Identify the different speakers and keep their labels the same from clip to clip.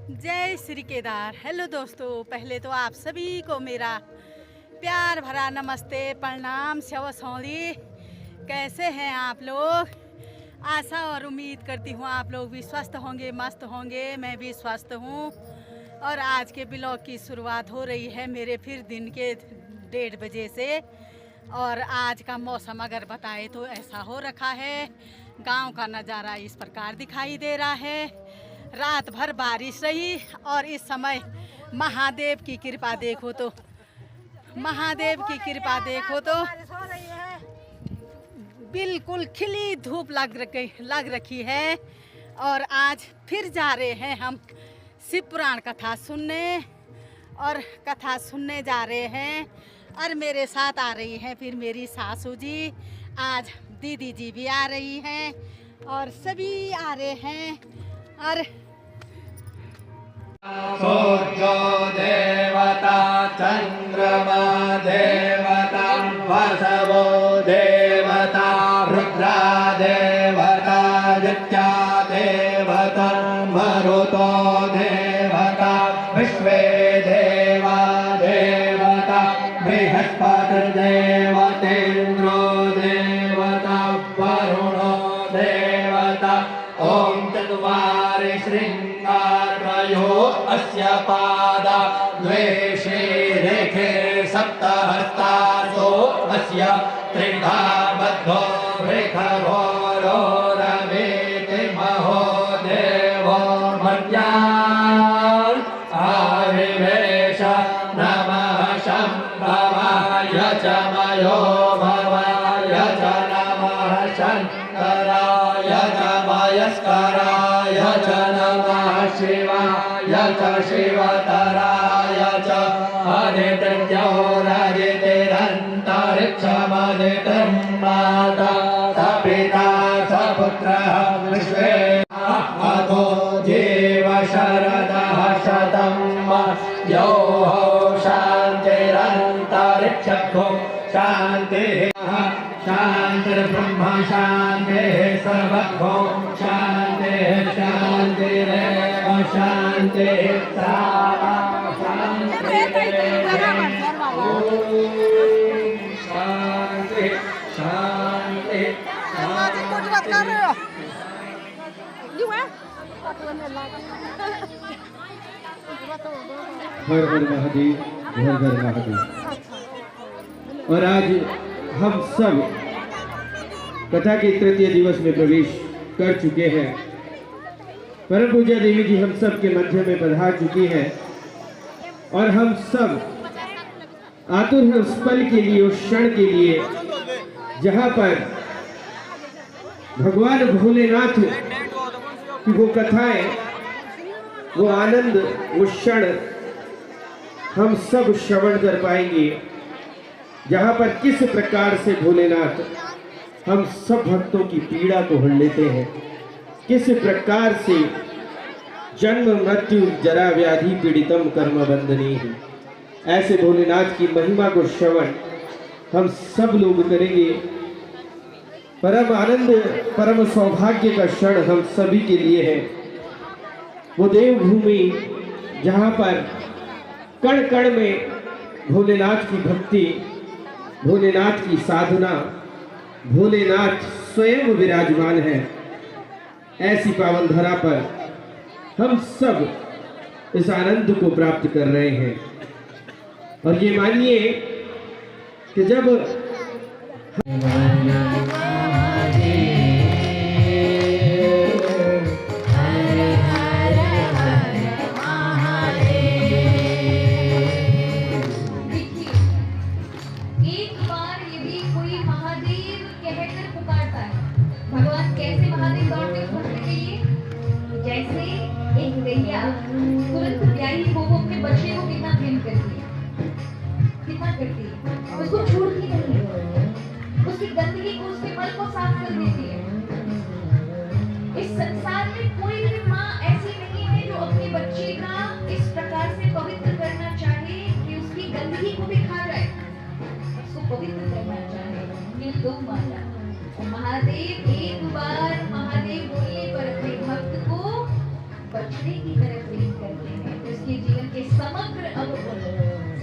Speaker 1: जय श्री केदार। हेलो दोस्तों, पहले तो आप सभी को मेरा प्यार भरा नमस्ते, प्रणाम, शव सौली। कैसे हैं आप लोग? आशा और उम्मीद करती हूँ आप लोग भी स्वस्थ होंगे, मस्त होंगे। मैं भी स्वस्थ हूँ। और आज के ब्लॉग की शुरुआत हो रही है मेरे फिर दिन के 1:30 बजे से। और आज का मौसम अगर बताए तो ऐसा हो रखा है, गांव का नज़ारा इस प्रकार दिखाई दे रहा है। रात भर बारिश रही और इस समय महादेव की कृपा देखो तो, महादेव की कृपा देखो तो बिल्कुल खिली धूप लग रखी है। और आज फिर जा रहे हैं हम शिव पुराण कथा सुनने, और कथा सुनने जा रहे हैं। और मेरे साथ आ रही हैं फिर मेरी सासू जी, आज दीदी जी भी आ रही हैं और सभी आ रहे हैं। और
Speaker 2: सूर्यो देवता, चंद्रमा देवता, वसवो देवता, रुद्रा देवता, आदित्या देवता, मरुतो देवता, विश्वे देवा देवता, बृहस्पतिर्देवतेन्द्रो देवता, वरुणो देवता। ओम चत्वारि श्रृंगारयो अस्य पादा, द्वे शीर्षे सप्तहस्तासो अस्य, त्रिधा बद्धो वृषभोरोरवेति महो देवो मर्यान् आविवेश। नमः शम्भवाय च मयो भवाय च, नमः शङ्कराय च मयस्कराय च, नमः शिवाय च शिवतराय च। अदितिर्जौरदितिरन्तरिक्षमदितिं माता स पिता स पुत्रः विश्वे अतो जीव शरदः शतं यो शान्तिरन्तरिक्षो शान्तिः, शान्तिर्ब्रह्म शान्तिः सर्वभो शान्तिः, शान्तिरेव शान्तिः सारा शान्तिरेव। शान्ति शान्ति
Speaker 3: हर हर महादेव, हर हर महादेव। और आज हम सब कथा के तृतीय दिवस में प्रवेश कर चुके हैं। परम पूज्य देवी जी हम सब के मध्य में पधार चुकी हैं और हम सब आतुर हैं उस पल के लिए, उस क्षण के लिए जहां पर भगवान भोलेनाथ की वो कथाएं, वो आनंद, वो क्षण हम सब श्रवण कर पाएंगे, जहां पर किस प्रकार से भोलेनाथ हम सब भक्तों की पीड़ा को हर लेते हैं, किस प्रकार से जन्म मृत्यु जरा व्याधि पीड़ितम कर्म बंधनी ही, ऐसे भोलेनाथ की महिमा को श्रवण हम सब लोग करेंगे। परम आनंद, परम सौभाग्य का क्षण हम सभी के लिए है। वो देवभूमि जहाँ पर कण कण में भोलेनाथ की भक्ति, भोलेनाथ की साधना, भोलेनाथ स्वयं विराजमान है। ऐसी पावन धरा पर हम सब इस आनंद को प्राप्त कर रहे हैं। और ये मानिए कि जब
Speaker 4: तुरंत ब्याही वो अपने बच्चे को कितना प्रेम करती है, कितना करती है, उसको छोड़ती नहीं है, उसकी गंदगी को, उसके मल को साफ कर देती है। इस संसार में कोई भी माँ ऐसी नहीं है जो अपने बच्चे का इस प्रकार से पवित्र करना चाहे कि उसकी गंदगी को भी खा जाए, उसको पवित्र करना चाहे। ये दो माता महादेव एक बार महादेव बोलने पर अपने भक्त को बचने की तरह प्रेम करते हैं तो उसके जीवन के समग्र अवगुण,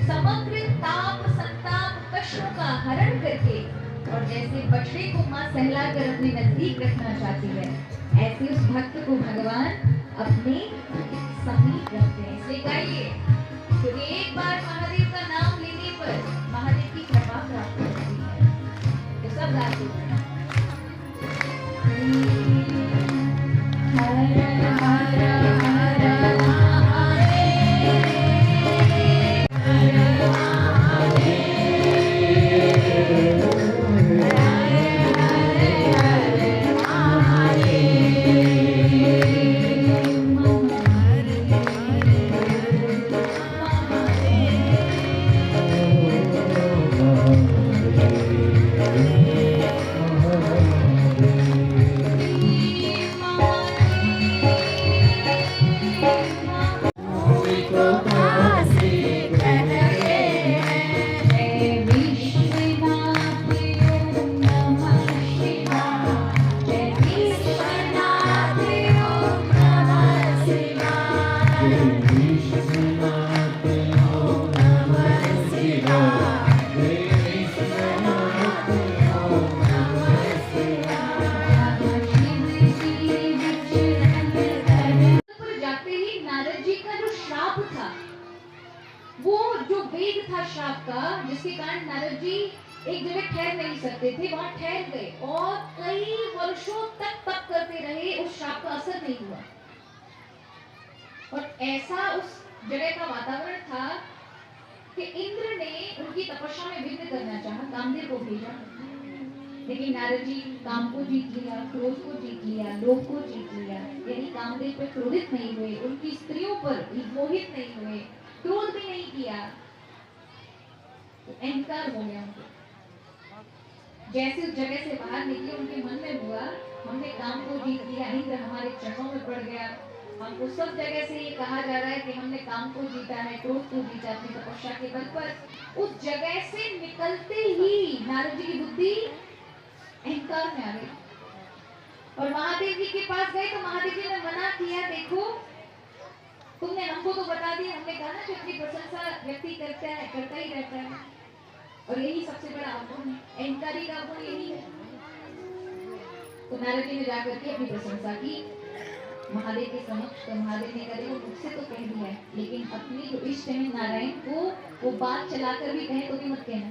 Speaker 4: समग्र ताप संताप कष्टों का हरण करके और जैसे बछड़े को माँ सहलाकर अपने नजदीक रखना चाहती है, ऐसे उस भक्त को भगवान अपने समीप रखते हैं। इसलिए गाइए, क्योंकि एक बार महादेव का नाम लेने पर महादेव की कृपा प्राप्त होती है। तो सब गाते हैं। हर हर हर जिसके कारण नारद जी एक जगह ठहर नहीं सकते थे, वहां ठहर गए और कई वर्षों तक तप करते रहे, उस श्राप का असर नहीं हुआ। और ऐसा उस जगह का वातावरण था कि इंद्र ने उनकी तपस्या में विघ्न करना चाहा, कामदेव को भेजा, लेकिन नारद जी काम को जीत लिया, क्रोध को जीत लिया, लोभ को जीत लिया, यानी कामदेव पर क्रोधित नहीं हुए, उनकी स्त्रियों पर मोहित नहीं हुए, क्रोध भी नहीं किया, तो अहंकार हो गया उनको। जैसे उस जगह से बाहर निकले उनके मन में हुआ हमने काम को जीत लिया, इंद्र हमारे चरणों में पड़ गया, हमको सब जगह से ये कहा जा रहा है कि हमने काम को जीता है, क्रोध को जीता अपनी तपस्या के बल पर। उस जगह से निकलते ही नारद जी की बुद्धि अहंकार में आ गई और महादेव जी के पास गए तो महादेव जी ने मना किया, देखो तुमने हमको तो बता दिया, हमने कहा ना कि अपनी प्रशंसा व्यक्ति करता ही रहता है और यही सबसे बड़ा अवगुण है, अहंकारी का अवगुण यही है। तो नारद जी ने जाकर के अपनी प्रशंसा की महादेव के समक्ष, तो महादेव ने कहा मुझसे तो कह दिया है, लेकिन अपनी जो इष्ट है नारायण को वो बात चलाकर भी कहे तो भी मत कहना।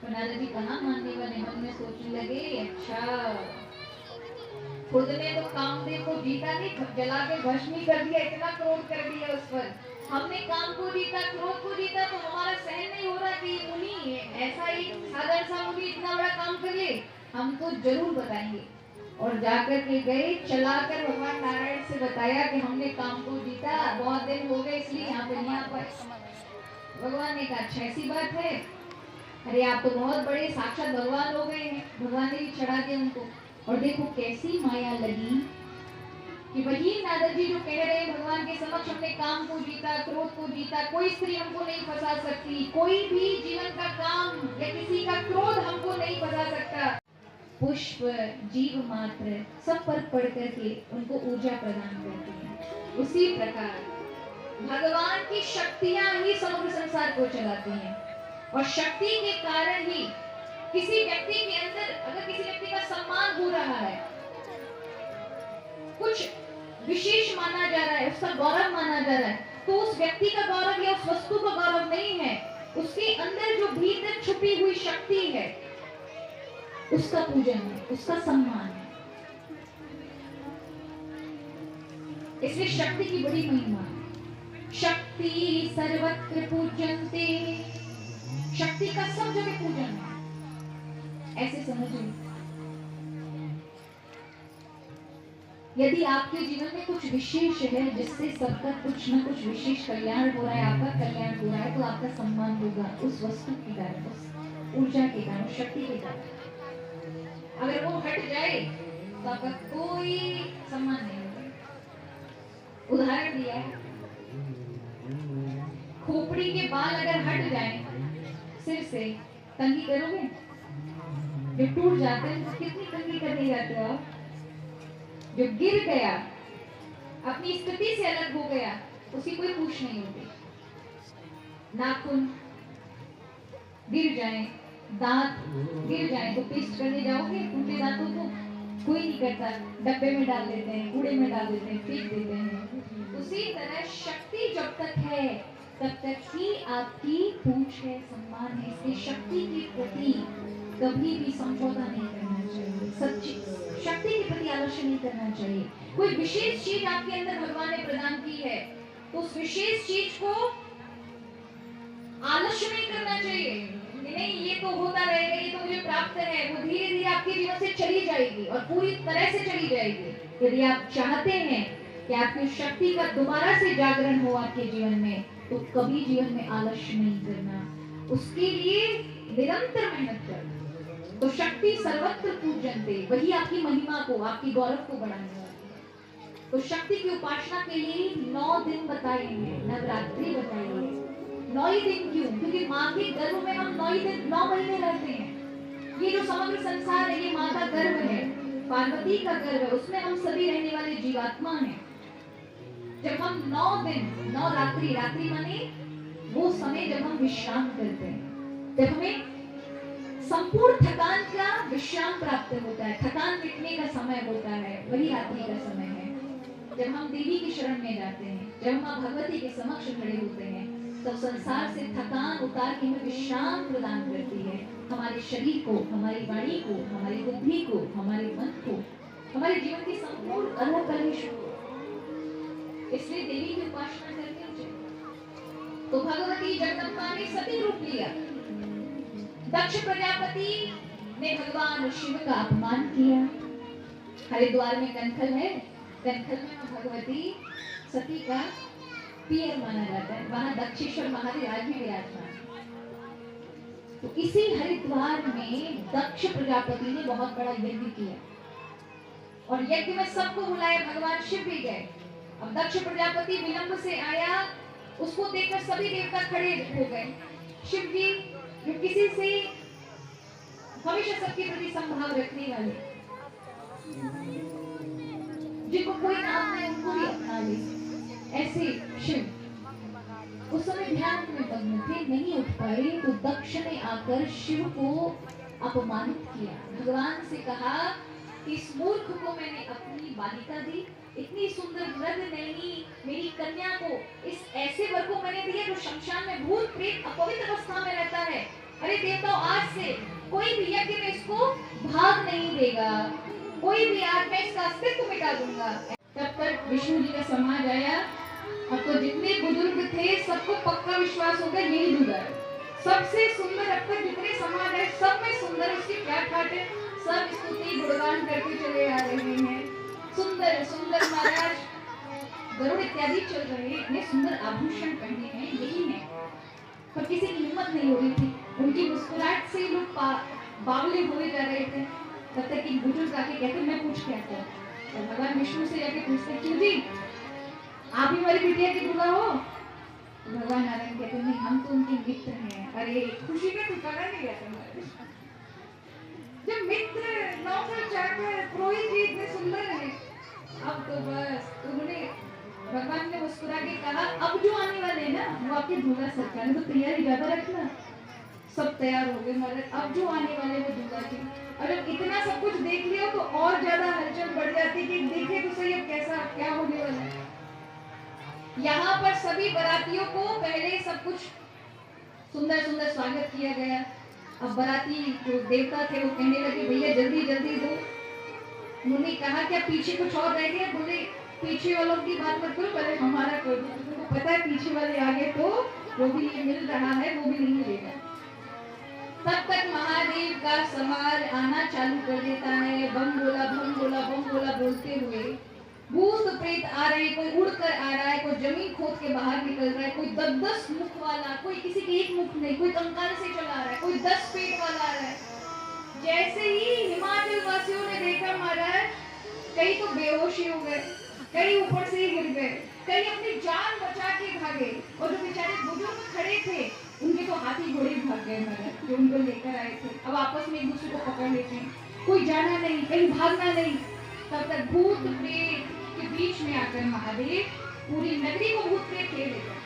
Speaker 4: तो नारद जी कहाँ मानने वाले, मन में सोचने लगे अच्छा खुद ने तो कामदेव को जीता नहीं, जला के भस्म ही कर दिया, इतना क्रोध कर दिया उस पर। हमने काम को जीता, क्रोध को जीता, तो हमारा सहन नहीं हो रहा कि मुनि ऐसा ही साधारण सा मुनि इतना बड़ा काम कर ले, हम तो जरूर बताएंगे। और जाकर के गए, चलाकर भगवान नारायण से बताया कि हमने काम को जीता, बहुत दिन हो गए इसलिए यहाँ पे नहीं आ पाए। भगवान ने कहा अच्छा ऐसी बात है, अरे आप तो बहुत बड़े साक्षात भगवान हो गए हैं। भगवान ने भी चढ़ा दिया उनको। और देखो कैसी माया लगी कि वही नारद जी जो कह रहे हैं भगवान के समक्ष हमने काम को जीता, क्रोध को जीता, कोई स्त्री हमको नहीं फंसा सकती, कोई भी जीवन का काम या किसी का क्रोध हमको नहीं फंसा सकता। पुष्प जीव मात्र सब पर पड़ करके उनको ऊर्जा प्रदान करती है। उसी प्रकार भगवान की शक्तियां ही समग्र संसार को चलाती हैं और शक्ति के कारण ही किसी व्यक्ति के अंदर अगर किसी व्यक्ति का सम्मान हो रहा है, कुछ विशेष माना जा रहा है, उसका गौरव माना जा रहा है, तो उस व्यक्ति का गौरव या उस वस्तु का गौरव नहीं है, उसके अंदर जो भीतर छुपी हुई शक्ति है उसका पूजन है, उसका सम्मान है। इसलिए शक्ति की बड़ी महिमा है। शक्ति सर्वत्र पूज्यन्ते, शक्ति का सब जगह पूजन है, ऐसे समझिए। यदि आपके जीवन में कुछ विशेष है जिससे सबका कुछ न कुछ विशेष कल्याण हो रहा है, आपका कल्याण हो रहा है, तो आपका सम्मान होगा उस वस्तु के कारण, उस ऊर्जा के कारण, शक्ति के कारण। अगर वो हट जाए तो आपका कोई सम्मान नहीं होगा। उदाहरण दिया है, खोपड़ी के बाल अगर हट जाए सिर से, कंघी करोगे? जो टूट जाते हैं तो कितनी कंघी करने जाते हो आप? जो गिर गया अपनी स्थिति से अलग हो गया, उसकी कोई पूछ नहीं होती। नाखून गिर जाए, दांत गिर जाए तो पेस्ट करने जाओगे? टूटे दांतों को कोई नहीं करता, डब्बे में डाल देते हैं, कूड़े में डाल देते हैं, फेंक देते हैं। उसी तरह शक्ति जब तक है तब तक ही आपकी पूछ है, सम्मान है। इसलिए शक्ति के प्रति कभी भी समझौता नहीं करना चाहिए, सच्ची शक्ति के प्रति आलस्य नहीं करना चाहिए। कोई विशेष चीज आपके अंदर भगवान ने प्रदान की है तो उस विशेष चीज को आलस्य नहीं करना चाहिए कि नहीं ये तो होता रहेगा, ये तो मुझे प्राप्त है। वो धीरे धीरे आपके जीवन से चली जाएगी और पूरी तरह से चली जाएगी। यदि आप चाहते हैं कि आपकी शक्ति का दोबारा से जागरण हो आपके जीवन में, तो कभी जीवन में आलस्य नहीं करना, उसके लिए निरंतर मेहनत करना। तो शक्ति सर्वत्र पूजन्ते, वही आपकी महिमा को, आपकी गौरव को बढ़ाने वाली है। तो शक्ति की उपासना के लिए 9 दिन बताए हैं, नवरात्रि बताई है। 9 ही दिन क्यों? क्योंकि माँ के गर्भ में हम 9 ही दिन 9 महीने रहते हैं। ये जो समग्र संसार है ये माँ का गर्भ है, पार्वती का गर्भ है, उसमें हम सभी रहने वाले जीवात्मा हैं। जब हम 9 दिन 9 रात्रि, रात्रि माने वो समय जब हम विश्राम करते हैं, जब हमें संपूर्ण थकान का विश्राम प्राप्त होता है, थकान मिटने का समय होता है, वही रात्रि का समय है। जब हम देवी की शरण में जाते हैं, जब हम माँ भगवती के समक्ष खड़े होते हैं, तब संसार से थकान उतार के हमें विश्राम प्रदान करती है। हमारे शरीर को, हमारी वाणी को, हमारी बुद्धि को, हमारे मन को, हमारे जीवन की संपूर्ण अलग कलेश को। इसलिए देवी की उपासना करनी चाहिए। तो भगवती जगदम्बा ने सती रूप लिया। दक्ष प्रजापति ने भगवान शिव का अपमान किया। हरिद्वार में कनखल है, कनखल में भगवती सती का पीर माना जाता है, वहां दक्षेश्वर महादेव आज भी विराजमान। तो इसी हरिद्वार में दक्ष प्रजापति ने बहुत बड़ा यज्ञ किया और यज्ञ में सबको बुलाया, भगवान शिव भी गए। अब दक्ष प्रजापति विलंब से आया, उसको देखकर सभी देवता खड़े हो गए। शिव जी जो किसी से हमेशा सबके प्रति संभाव रखने वाले, जिनको कोई नाम नहीं उनको भी अपना ले, ऐसे शिव उस समय ध्यान में मग्न थे, नहीं उठ पाए। तो दक्ष ने आकर शिव को अपमानित किया। भगवान से कहा कि इस मूर्ख को मैंने अपनी बालिका दी, इतनी सुंदर रग नैनी मेरी कन्या को, इस ऐसे वर को मैंने दिया जो शमशान में भूत प्रेत अपवित्र अवस्था में रहता है। अरे देवताओं, आज से कोई भी यज्ञ में इसको भाग नहीं देगा, कोई भी, आज मैं इसका अस्तित्व मिटा दूंगा। तब तक विष्णु जी का समाज आया। अब तो जितने बुजुर्ग थे सबको पक्का विश्वास हो गया यही दूल्हा है। सबसे सुंदर अब तक जितने समाज है सब में सुंदर, उसकी क्या ठाट है, सब स्तुति गुणगान करके चले आ रहे हैं। सुंदर सुंदर महाराज गरुड़ इत्यादि चल रहे हैं, इतने सुंदर आभूषण पहने हैं, यही है। पर किसी की हिम्मत नहीं हो रही थी, उनकी मुस्कुराहट से लोग बावले हुए जा रहे थे। तब तक एक बुजुर्ग आके कहते मैं पूछ के आता हूँ। और भगवान विष्णु से जाके पूछते क्यों जी आप ही हमारी बिटिया की दूल्हा हो? भगवान नारायण कहते नहीं, हम तो उनके मित्र हैं। अरे खुशी का ठिकाना नहीं रहता। जब मित्र, नौकर, चाकर, पुरोहित जी इतने सुंदर हैं, अब तो बस उन्होंने, भगवान ने मुस्कुरा के कहा अब जो आने वाले हैं ना वो आपके दूल्हा सरकार है, तो तैयारी ज्यादा रखना। सब तैयार हो गए महाराज, अब जो आने वाले वो दूल्हा जी। और जब इतना सब कुछ देख लिया तो और ज्यादा हलचल बढ़ जाती कि देखे तो सही अब कैसा क्या होने वाला है। यहाँ पर सभी बारातियों को पहले सब कुछ सुंदर सुंदर स्वागत किया गया। अब बाराती जो देवता थे वो कहने लगे भैया जल्दी जल्दी दो। उन्होंने कहा क्या पीछे कुछ और रह गया? बोले पीछे वालों की बात मत करो, पहले हमारा कर दो। तुमको पता है पीछे वाले आगे तो वो भी ये मिल रहा है, वो भी नहीं मिलेगा। तब तक महादेव का समार आना चालू कर देता है। बम बोला बम बोला बम बोला बोलते हुए भूत प्रेत आ रहे हैं, कोई उड़कर आ रहा है, कोई जमीन खोद के बाहर निकल रहा है, कोई 10-10 मुख वाला, कोई किसी के एक मुख नहीं, कोई कंकाल से चला रहा है, कोई 10 पेट वाला आ रहा है। जैसे ही हिमाचल वासियों ने देखा महाराज, कई तो बेहोश ही हो गए, कई ऊपर से ही गिर गए, कई अपनी जान बचा के भागे। और जो बेचारे बुजुर्ग खड़े थे उनके तो हाथी घोड़े भाग गए महाराज, जो उनको लेकर आए थे। अब आपस में एक दूसरे को पकड़ लेते हैं, कोई जाना नहीं, कहीं भागना नहीं। तब तक भूत प्रेत के बीच में आकर महादेव पूरी नगरी को भूत प्रेत ले लेते।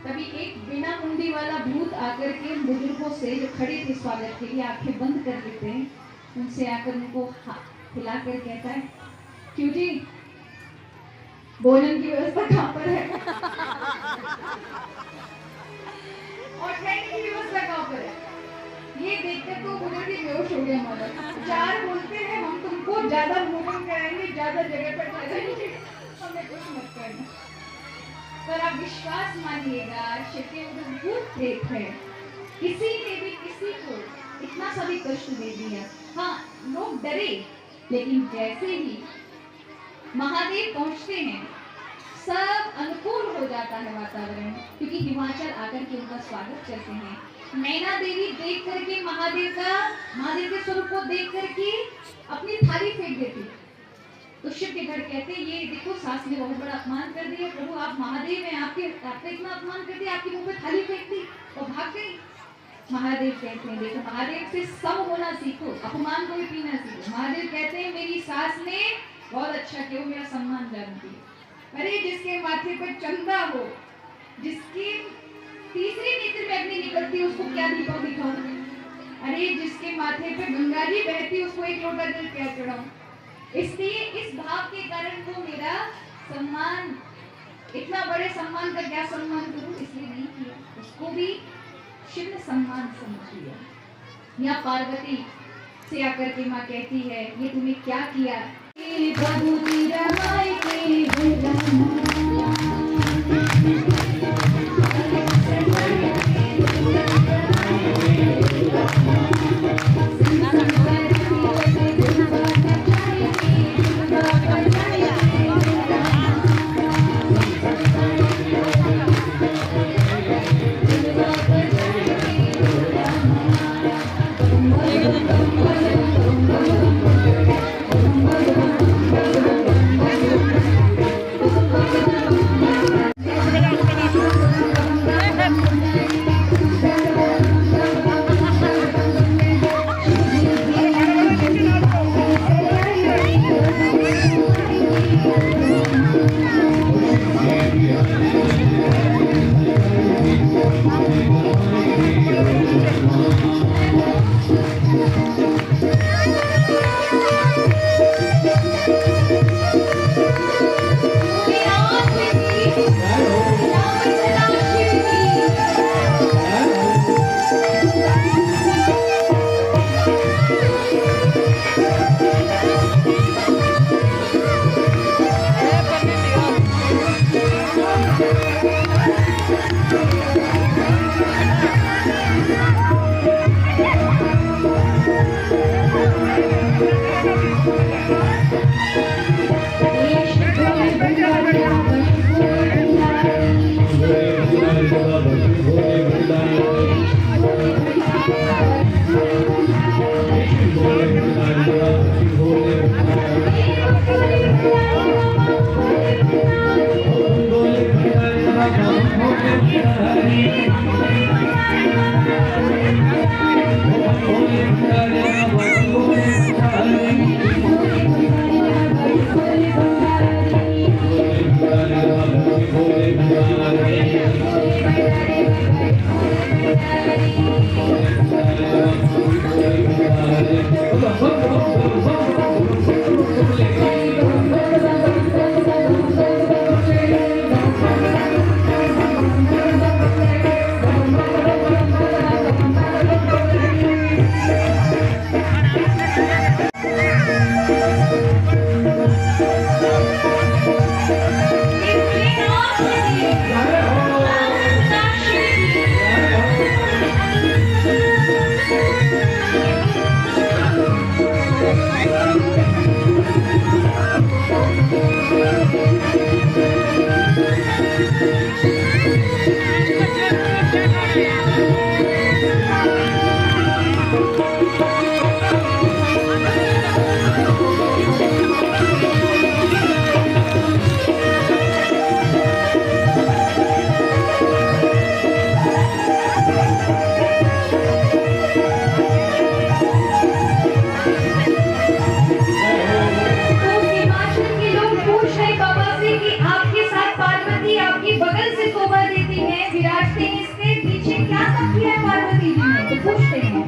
Speaker 4: तभी एक बिना मुंडी वाला भूत आकर के बुजुर्गों से जो खड़े थे स्वागत के लिए आंखें बंद कर लेते हैं, उनसे आकर उनको हिलाकर कहता है, क्यों जी भोजन की व्यवस्था कहाँ पर है और ठहरने की व्यवस्था कहाँ पर है? ये देखकर तो बुजुर्ग ही बेहोश हो गया। मदद चार बोलते हैं हम तुमको ज्यादा भोजन कराएंगे, ज्यादा जगह पर ठहराएंगे, हमें कुछ मत करना। पर आप विश्वास मानिएगा, शिव भूत प्रेत है, किसी ने भी किसी को इतना सा भी कष्ट दे दिया, हाँ लोग डरे, लेकिन जैसे ही महादेव पहुंचते हैं सब अनुकूल हो जाता है वातावरण, क्योंकि हिमाचल आकर के उनका स्वागत करते हैं। नैना देवी देख करके महादेव के स्वरूप को देख करके अपनी थाली फेंक देती। तो शिव के घर कहते हैं, ये देखो सास ने बहुत बड़ा अपमान कर दिया, प्रभु आप महादेव हैं, आपने इतना अपमान कर दिया, आपके मुंह पे थाली फेंक दी और भाग गई। महादेव कहते हैं, देखो महादेव से सब होना सीखो, अपमान को भी पीना सीखो। महादेव कहते हैं, मेरी सास ने बहुत अच्छा किया, मेरा सम्मान जानती है। अरे जिसके माथे पर चंदा हो, जिसके तीसरे नेत्र में अग्नि निकलती है, उसको क्या दीपक दिखाऊं? अरे जिसके माथे पे गंगा जी बहती, उसको एक लोटा जल क्या चढ़ाऊं? इसलिए इस भाव के कारण वो मेरा सम्मान, इतना बड़े सम्मान का क्या सम्मान करूं, इसलिए नहीं किया। उसको भी शिव ने सम्मान समझ लिया। यहाँ पार्वती से आकर के माँ कहती है, ये तूने क्या किया? प्रभु तेरा माई के बाकी बगल से शोभा देती है, विराजते हैं इसके पीछे क्या सब किया है पार्वती जी ने, तो पूछते हैं।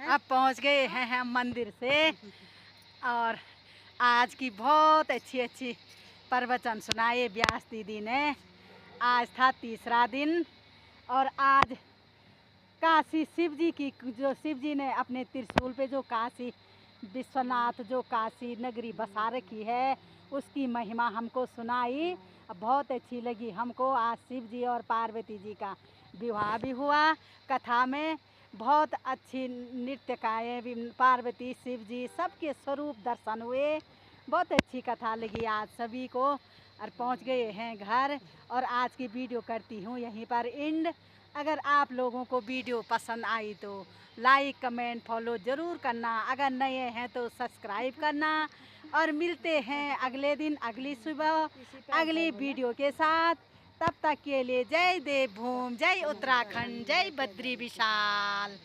Speaker 1: अब पहुंच गए हैं हम मंदिर से और आज की बहुत अच्छी प्रवचन सुनाए व्यास दीदी ने। आज था तीसरा दिन और आज काशी शिव जी की जो शिव जी ने अपने त्रिशूल पे जो काशी विश्वनाथ जो काशी नगरी बसा रखी है उसकी महिमा हमको सुनाई। बहुत अच्छी लगी हमको। आज शिव जी और पार्वती जी का विवाह भी हुआ। कथा में बहुत अच्छी नृत्यकाएँ भी पार्वती शिव जी सबके स्वरूप दर्शन हुए। बहुत अच्छी कथा लगी आज सभी को और पहुंच गए हैं घर और आज की वीडियो करती हूँ यहीं पर एंड। अगर आप लोगों को वीडियो पसंद आई तो लाइक कमेंट फॉलो ज़रूर करना। अगर नए हैं तो सब्सक्राइब करना और मिलते हैं अगले दिन अगली सुबह अगली वीडियो के साथ। तब तक के लिए जय देवभूमि, जय उत्तराखंड, जय बद्री विशाल।